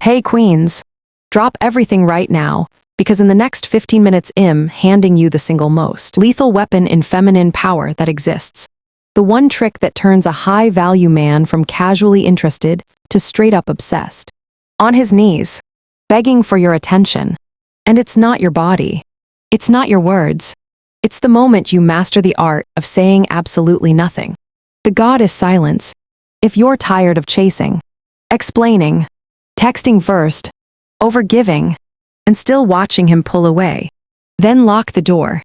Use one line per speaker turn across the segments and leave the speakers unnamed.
Hey queens, drop everything right now, because in the next 15 minutes I'm handing you the single most lethal weapon in feminine power that exists. The one trick that turns a high-value man from casually interested to straight-up obsessed. On his knees, begging for your attention. And it's not your body. It's not your words. It's the moment you master the art of saying absolutely nothing. The god is silence. If you're tired of chasing, explaining, texting first, overgiving, and still watching him pull away, then lock the door,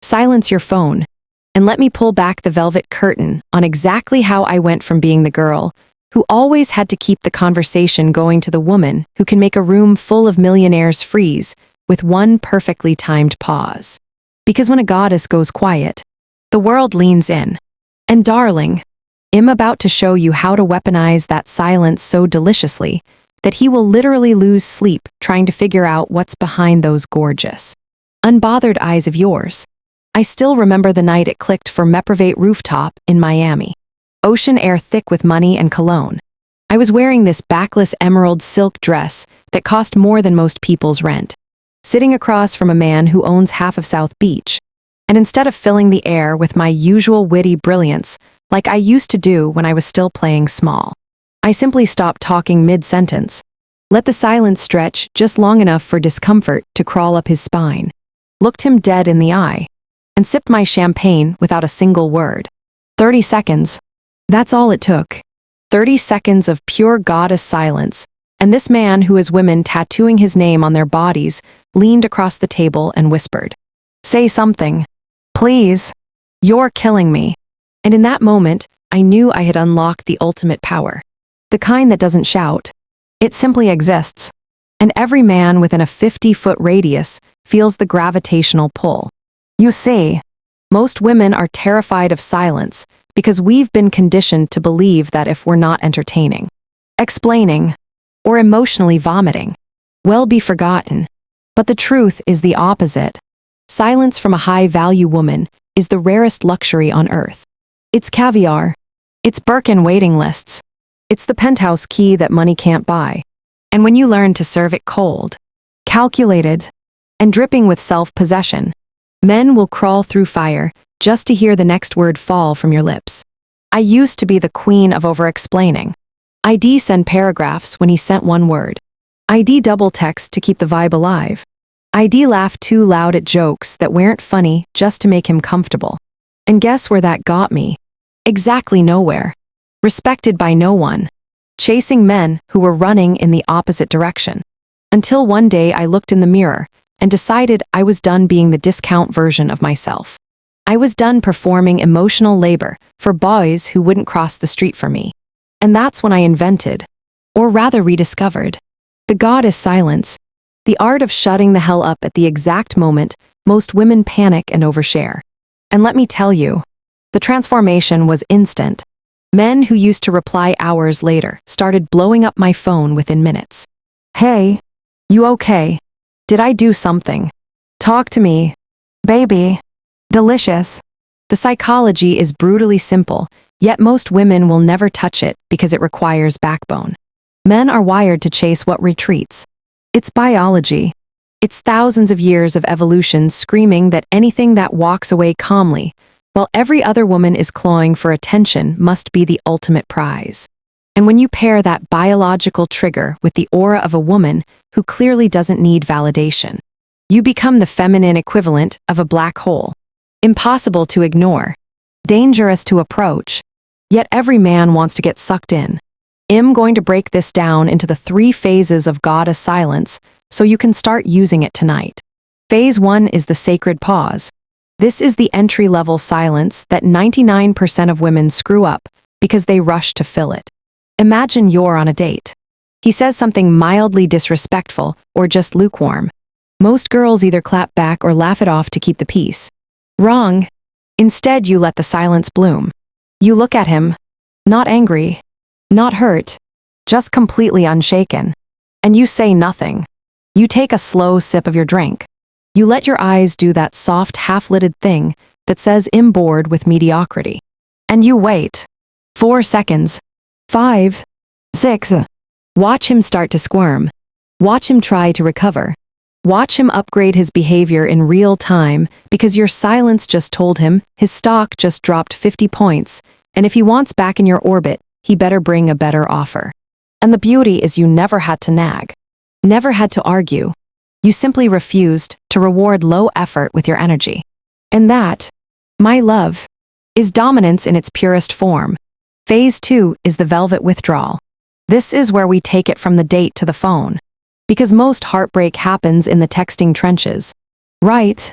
silence your phone, and let me pull back the velvet curtain on exactly how I went from being the girl who always had to keep the conversation going to the woman who can make a room full of millionaires freeze with one perfectly timed pause. Because when a goddess goes quiet, the world leans in. And darling, I'm about to show you how to weaponize that silence so deliciously that he will literally lose sleep trying to figure out what's behind those gorgeous, unbothered eyes of yours. I still remember the night it clicked for Meprivate Rooftop in Miami. Ocean air thick with money and cologne. I was wearing this backless emerald silk dress that cost more than most people's rent, sitting across from a man who owns half of South Beach. And instead of filling the air with my usual witty brilliance, like I used to do when I was still playing small, I simply stopped talking mid-sentence, let the silence stretch just long enough for discomfort to crawl up his spine, looked him dead in the eye, and sipped my champagne without a single word. 30 seconds. That's all it took. 30 seconds of pure goddess silence, and this man who has women tattooing his name on their bodies leaned across the table and whispered, "Say something. Please. You're killing me." And in that moment, I knew I had unlocked the ultimate power. The kind that doesn't shout. It simply exists. And every man within a 50-foot radius feels the gravitational pull. You see, most women are terrified of silence because we've been conditioned to believe that if we're not entertaining, explaining, or emotionally vomiting, we'll be forgotten. But the truth is the opposite. Silence from a high-value woman is the rarest luxury on earth. It's caviar. It's Birkin waiting lists. It's the penthouse key that money can't buy. And when you learn to serve it cold, calculated, and dripping with self-possession, men will crawl through fire just to hear the next word fall from your lips. I used to be the queen of over-explaining. I'd send paragraphs when he sent one word. I'd double text to keep the vibe alive. I'd laugh too loud at jokes that weren't funny just to make him comfortable. And guess where that got me? Exactly nowhere. Respected by no one. Chasing men who were running in the opposite direction. Until one day I looked in the mirror and decided I was done being the discount version of myself. I was done performing emotional labor for boys who wouldn't cross the street for me. And that's when I invented, or rather rediscovered, the goddess silence. The art of shutting the hell up at the exact moment most women panic and overshare. And let me tell you, the transformation was instant. Men who used to reply hours later started blowing up my phone within minutes. "Hey, you okay? Did I do something? Talk to me. Baby. Delicious." The psychology is brutally simple, yet most women will never touch it because it requires backbone. Men are wired to chase what retreats. It's biology. It's thousands of years of evolution screaming that anything that walks away calmly, while every other woman is clawing for attention, must be the ultimate prize. And when you pair that biological trigger with the aura of a woman who clearly doesn't need validation, you become the feminine equivalent of a black hole. Impossible to ignore. Dangerous to approach. Yet every man wants to get sucked in. I'm going to break this down into the 3 phases of goddess silence so you can start using it tonight. Phase 1 is the sacred pause. This is the entry-level silence that 99% of women screw up because they rush to fill it. Imagine you're on a date. He says something mildly disrespectful or just lukewarm. Most girls either clap back or laugh it off to keep the peace. Wrong. Instead, you let the silence bloom. You look at him, not angry, not hurt, just completely unshaken. And you say nothing. You take a slow sip of your drink. You let your eyes do that soft, half-lidded thing that says I'm bored with mediocrity. And you wait. 4 seconds. 5. 6. Watch him start to squirm. Watch him try to recover. Watch him upgrade his behavior in real time because your silence just told him his stock just dropped 50 points, and if he wants back in your orbit, he better bring a better offer. And the beauty is you never had to nag. Never had to argue. You simply refused to reward low effort with your energy. And that, my love, is dominance in its purest form. Phase 2 is the velvet withdrawal. This is where we take it from the date to the phone. Because most heartbreak happens in the texting trenches. Right?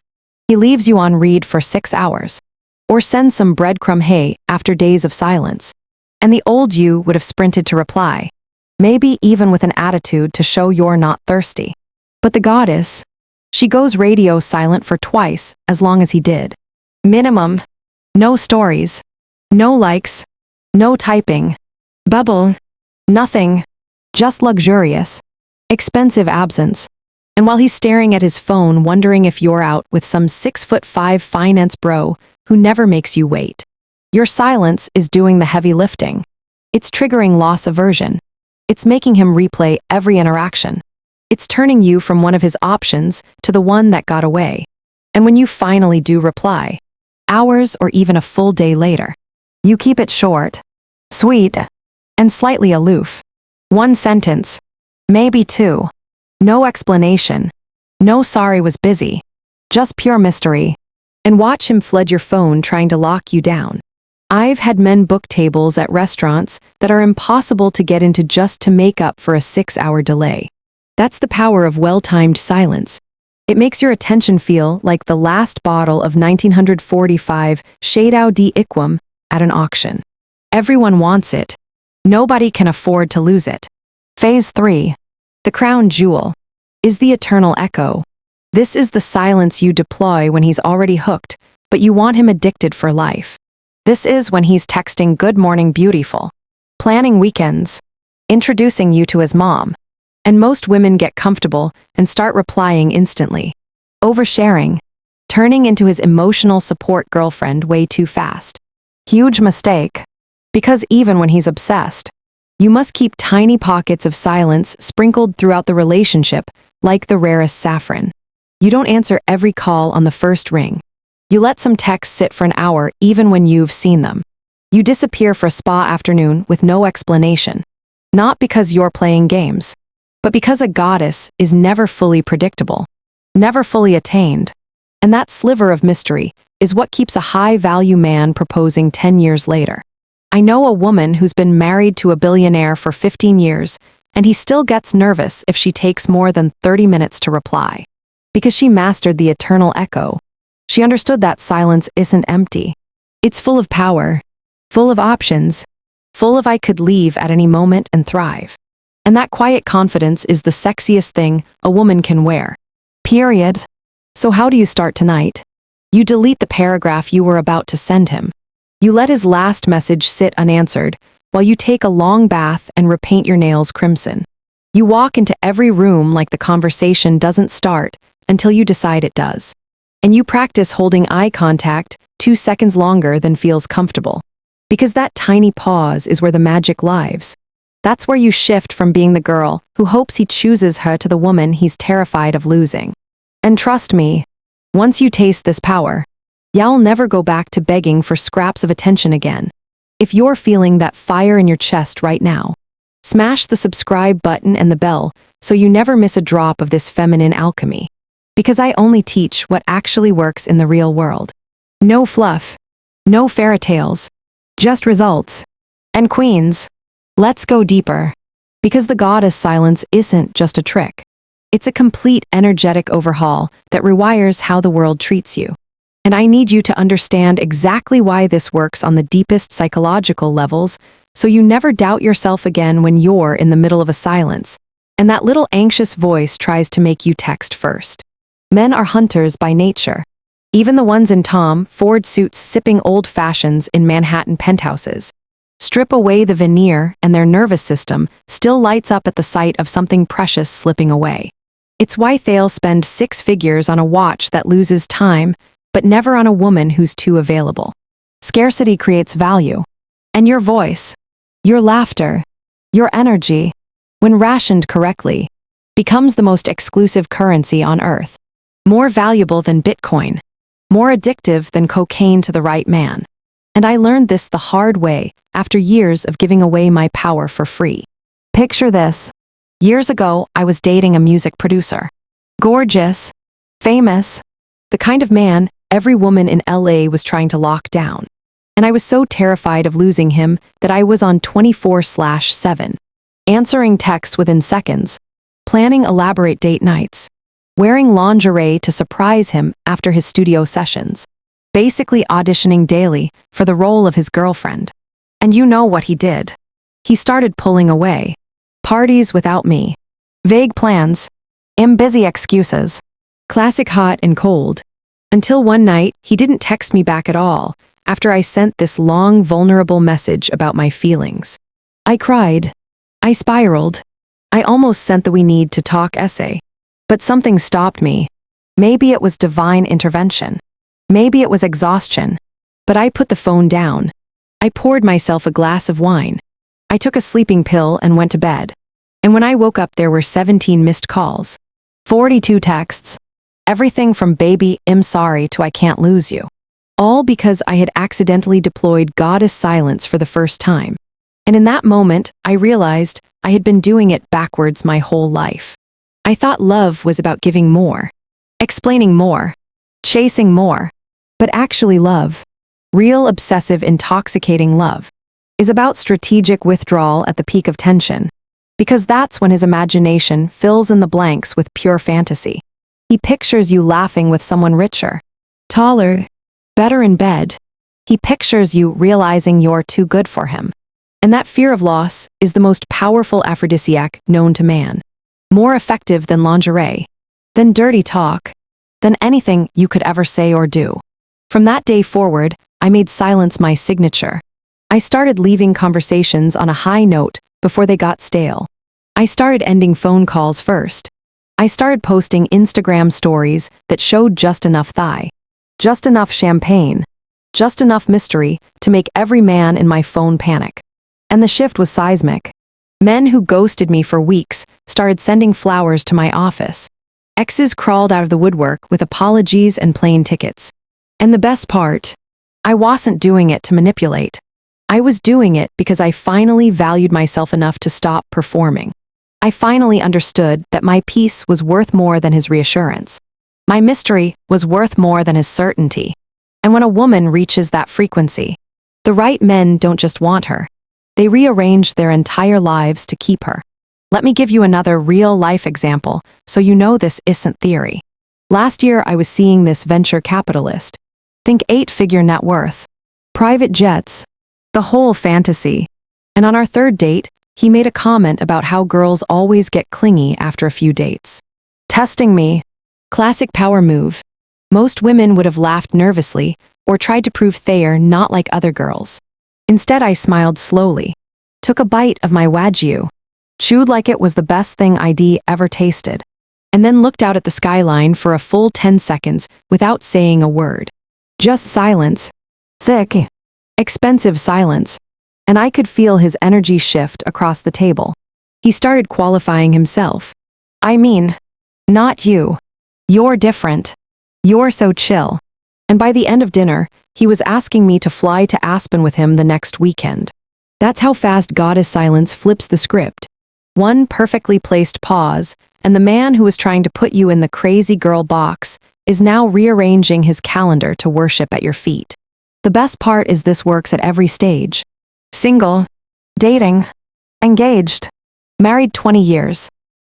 He leaves you on read for 6 hours. Or sends some breadcrumb hay after days of silence. And the old you would have sprinted to reply. Maybe even with an attitude to show you're not thirsty. But the goddess, she goes radio silent for twice as long as he did. Minimum. No stories. No likes. No typing. Bubble. Nothing. Just luxurious. Expensive absence. And while he's staring at his phone wondering if you're out with some 6'5" finance bro who never makes you wait. Your silence is doing the heavy lifting. It's triggering loss aversion. It's making him replay every interaction. It's turning you from one of his options to the one that got away. And when you finally do reply, hours or even a full day later, you keep it short, sweet, and slightly aloof. 1 sentence, maybe 2. No explanation. No sorry was busy. Just pure mystery. And watch him flood your phone trying to lock you down. I've had men book tables at restaurants that are impossible to get into just to make up for a 6-hour delay. That's the power of well-timed silence. It makes your attention feel like the last bottle of 1945 Shadow de Iquam at an auction. Everyone wants it. Nobody can afford to lose it. Phase 3. The crown jewel. Is the eternal echo. This is the silence you deploy when he's already hooked, but you want him addicted for life. This is when he's texting "Good morning, beautiful," planning weekends, introducing you to his mom. And most women get comfortable and start replying instantly. Oversharing. Turning into his emotional support girlfriend way too fast. Huge mistake. Because even when he's obsessed, you must keep tiny pockets of silence sprinkled throughout the relationship like the rarest saffron. You don't answer every call on the first ring. You let some texts sit for an hour even when you've seen them. You disappear for a spa afternoon with no explanation. Not because you're playing games, but because a goddess is never fully predictable, never fully attained. And that sliver of mystery is what keeps a high-value man proposing 10 years later. I know a woman who's been married to a billionaire for 15 years, and he still gets nervous if she takes more than 30 minutes to reply. Because she mastered the eternal echo. She understood that silence isn't empty. It's full of power, full of options, full of I could leave at any moment and thrive. And that quiet confidence is the sexiest thing a woman can wear. Period. So how do you start tonight? You delete the paragraph you were about to send him. You let his last message sit unanswered while you take a long bath and repaint your nails crimson. You walk into every room like the conversation doesn't start until you decide it does. And you practice holding eye contact 2 seconds longer than feels comfortable. Because that tiny pause is where the magic lives. That's where you shift from being the girl who hopes he chooses her to the woman he's terrified of losing. And trust me, once you taste this power, you'll never go back to begging for scraps of attention again. If you're feeling that fire in your chest right now, smash the subscribe button and the bell so you never miss a drop of this feminine alchemy. Because I only teach what actually works in the real world. No fluff. No fairy tales. Just results. And queens, let's go deeper. Because the goddess silence isn't just a trick. It's a complete energetic overhaul that rewires how the world treats you. And I need you to understand exactly why this works on the deepest psychological levels, so you never doubt yourself again when you're in the middle of a silence, and that little anxious voice tries to make you text first. Men are hunters by nature. Even the ones in Tom Ford suits sipping old fashions in Manhattan penthouses. Strip away the veneer and their nervous system still lights up at the sight of something precious slipping away. It's why they'll spend 6 figures on a watch that loses time, but never on a woman who's too available. Scarcity creates value. And your voice, your laughter, your energy, when rationed correctly, becomes the most exclusive currency on earth. More valuable than Bitcoin. More addictive than cocaine to the right man. And I learned this the hard way after years of giving away my power for free. Picture this. Years ago, I was dating a music producer. Gorgeous. Famous. The kind of man every woman in LA was trying to lock down. And I was so terrified of losing him that I was on 24/7. Answering texts within seconds. Planning elaborate date nights. Wearing lingerie to surprise him after his studio sessions. Basically auditioning daily for the role of his girlfriend. And you know what he did. He started pulling away. Parties without me. Vague plans. Busy excuses. Classic hot and cold. Until one night, he didn't text me back at all after I sent this long, vulnerable message about my feelings. I cried. I spiraled. I almost sent the "we need to talk" essay. But something stopped me. Maybe it was divine intervention. Maybe it was exhaustion. But I put the phone down. I poured myself a glass of wine. I took a sleeping pill and went to bed. And when I woke up, there were 17 missed calls. 42 texts. Everything from "baby, I'm sorry" to "I can't lose you." All because I had accidentally deployed goddess silence for the first time. And in that moment, I realized I had been doing it backwards my whole life. I thought love was about giving more, explaining more, chasing more. But actually love, real obsessive intoxicating love, is about strategic withdrawal at the peak of tension. Because that's when his imagination fills in the blanks with pure fantasy. He pictures you laughing with someone richer, taller, better in bed. He pictures you realizing you're too good for him. And that fear of loss is the most powerful aphrodisiac known to man. More effective than lingerie, than dirty talk, than anything you could ever say or do. From that day forward, I made silence my signature. I started leaving conversations on a high note before they got stale. I started ending phone calls first. I started posting Instagram stories that showed just enough thigh, just enough champagne, just enough mystery to make every man in my phone panic. And the shift was seismic. Men who ghosted me for weeks started sending flowers to my office. Exes crawled out of the woodwork with apologies and plane tickets. And the best part, I wasn't doing it to manipulate. I was doing it because I finally valued myself enough to stop performing. I finally understood that my peace was worth more than his reassurance. My mystery was worth more than his certainty. And when a woman reaches that frequency, the right men don't just want her. They rearrange their entire lives to keep her. Let me give you another real-life example so you know this isn't theory. Last year, I was seeing this venture capitalist. Think 8-figure net worth, private jets, the whole fantasy. And on our third date, he made a comment about how girls always get clingy after a few dates. Testing me. Classic power move. Most women would have laughed nervously or tried to prove they're not like other girls. Instead, I smiled slowly, took a bite of my wagyu, chewed like it was the best thing I'd ever tasted, and then looked out at the skyline for a full 10 seconds without saying a word. Just silence. Thick, expensive silence. And I could feel his energy shift across the table. He started qualifying himself. I mean, not you. You're different. You're so chill. And by the end of dinner, he was asking me to fly to Aspen with him the next weekend. That's how fast goddess silence flips the script. One perfectly placed pause, and the man who was trying to put you in the crazy girl box is now rearranging his calendar to worship at your feet. The best part is this works at every stage. Single, dating, engaged, married 20 years.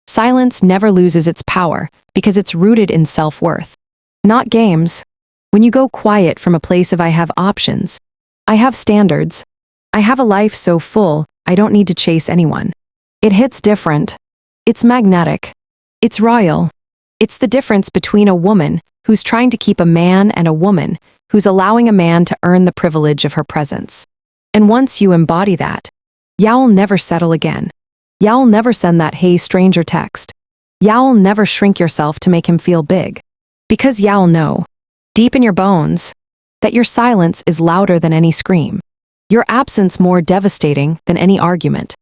Silence never loses its power because it's rooted in self-worth. Not games. When you go quiet from a place of "I have options, I have standards, I have a life so full, I don't need to chase anyone," it hits different. It's magnetic. It's royal. It's the difference between a woman who's trying to keep a man and a woman who's allowing a man to earn the privilege of her presence. And once you embody that, y'all never settle again. Y'all never send that "hey stranger" text. Y'all never shrink yourself to make him feel big. Because y'all know, deep in your bones, that your silence is louder than any scream. Your absence more devastating than any argument.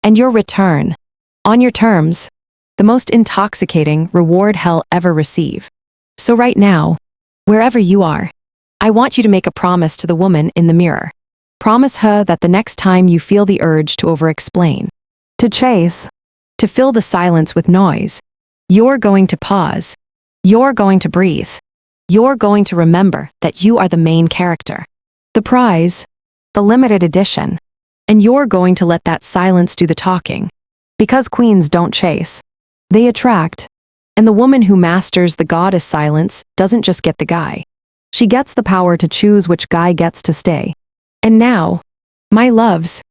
And your return, on your terms, the most intoxicating reward hell ever receive. So right now, wherever you are, I want you to make a promise to the woman in the mirror. Promise her that the next time you feel the urge to over-explain, to chase, to fill the silence with noise, you're going to pause. You're going to breathe. You're going to remember that you are the main character, the prize, the limited edition, and you're going to let that silence do the talking. Because queens don't chase, they attract. And the woman who masters the goddess silence doesn't just get the guy. She gets the power to choose which guy gets to stay. And now, my loves,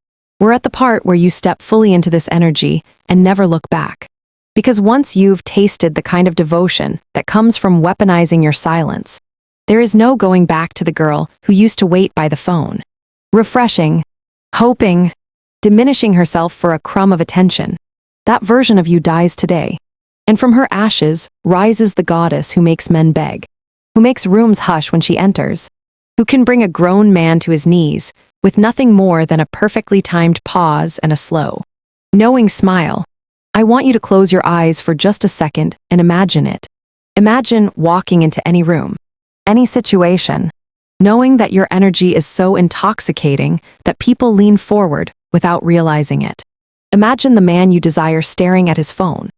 we're at the part where you step fully into this energy and never look back. Because once you've tasted the kind of devotion that comes from weaponizing your silence, there is no going back to the girl who used to wait by the phone, refreshing, hoping, diminishing herself for a crumb of attention. That version of you dies today. And from her ashes rises the goddess who makes men beg, who makes rooms hush when she enters, who can bring a grown man to his knees with nothing more than a perfectly timed pause and a slow, knowing smile. I want you to close your eyes for just a second and imagine it. Imagine walking into any room, any situation, knowing that your energy is so intoxicating that people lean forward without realizing it. Imagine the man you desire staring at his phone,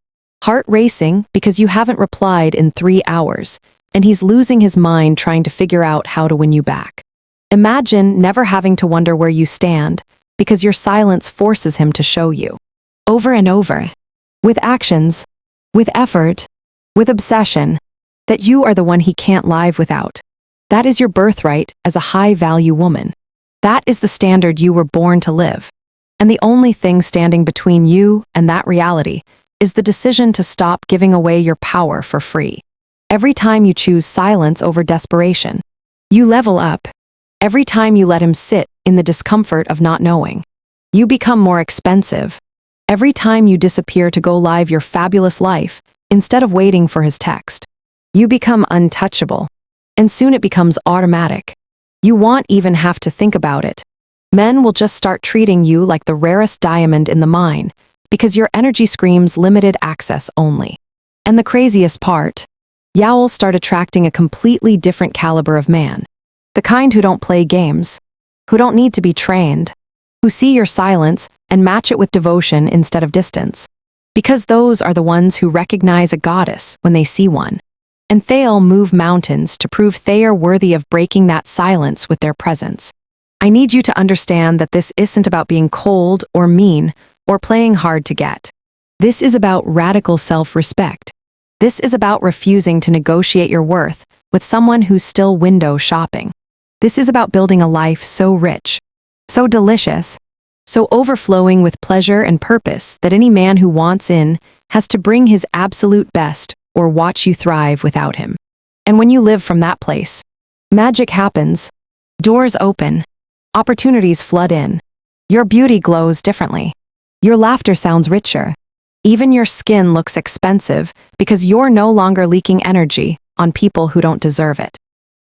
heart racing because you haven't replied in 3 hours, and he's losing his mind trying to figure out how to win you back. Imagine never having to wonder where you stand because your silence forces him to show you, over and over, with actions, with effort, with obsession, that you are the one he can't live without. That is your birthright as a high-value woman. That is the standard you were born to live. And the only thing standing between you and that reality is the decision to stop giving away your power for free. Every time you choose silence over desperation, you level up. Every time you let him sit in the discomfort of not knowing, you become more expensive. Every time you disappear to go live your fabulous life instead of waiting for his text, you become untouchable. And soon it becomes automatic. You won't even have to think about it. Men will just start treating you like the rarest diamond in the mine because your energy screams limited access only. And the craziest part, Yowls start attracting a completely different caliber of man. The kind who don't play games, who don't need to be trained, who see your silence and match it with devotion instead of distance. Because those are the ones who recognize a goddess when they see one. And they'll move mountains to prove they are worthy of breaking that silence with their presence. I need you to understand that this isn't about being cold or mean or playing hard to get. This is about radical self-respect. This is about refusing to negotiate your worth with someone who's still window shopping. This is about building a life so rich, so delicious, so overflowing with pleasure and purpose that any man who wants in has to bring his absolute best or watch you thrive without him. And when you live from that place, magic happens, doors open, opportunities flood in. Your beauty glows differently. Your laughter sounds richer. Even your skin looks expensive because you're no longer leaking energy on people who don't deserve it.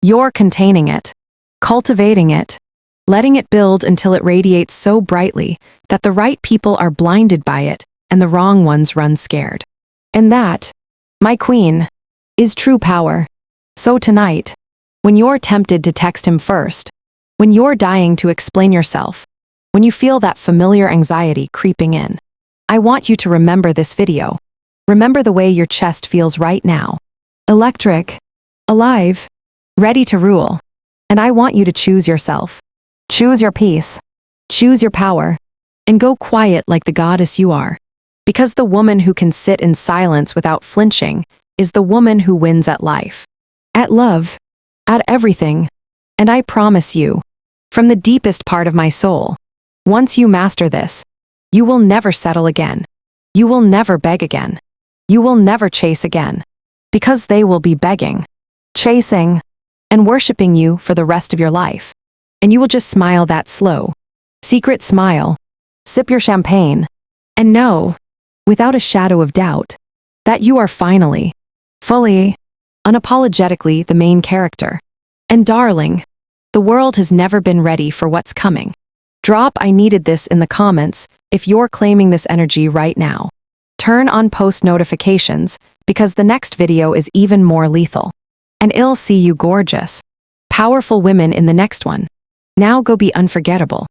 You're containing it, cultivating it, letting it build until it radiates so brightly that the right people are blinded by it and the wrong ones run scared. And that, my queen, is true power. So tonight, when you're tempted to text him first, when you're dying to explain yourself, when you feel that familiar anxiety creeping in, I want you to remember this video. Remember the way your chest feels right now. Electric, alive, ready to rule. And I want you to choose yourself. Choose your peace. Choose your power. And go quiet like the goddess you are. Because the woman who can sit in silence without flinching is the woman who wins at life, at love, at everything. And I promise you, from the deepest part of my soul, once you master this, you will never settle again. You will never beg again. You will never chase again. Because they will be begging, chasing, and worshiping you for the rest of your life. And you will just smile that slow, secret smile, sip your champagne, and know, without a shadow of doubt, that you are finally, fully, unapologetically the main character. And darling, the world has never been ready for what's coming. Drop "I needed this" in the comments if you're claiming this energy right now. Turn on post notifications because the next video is even more lethal. And I'll see you gorgeous, powerful women in the next one. Now go be unforgettable.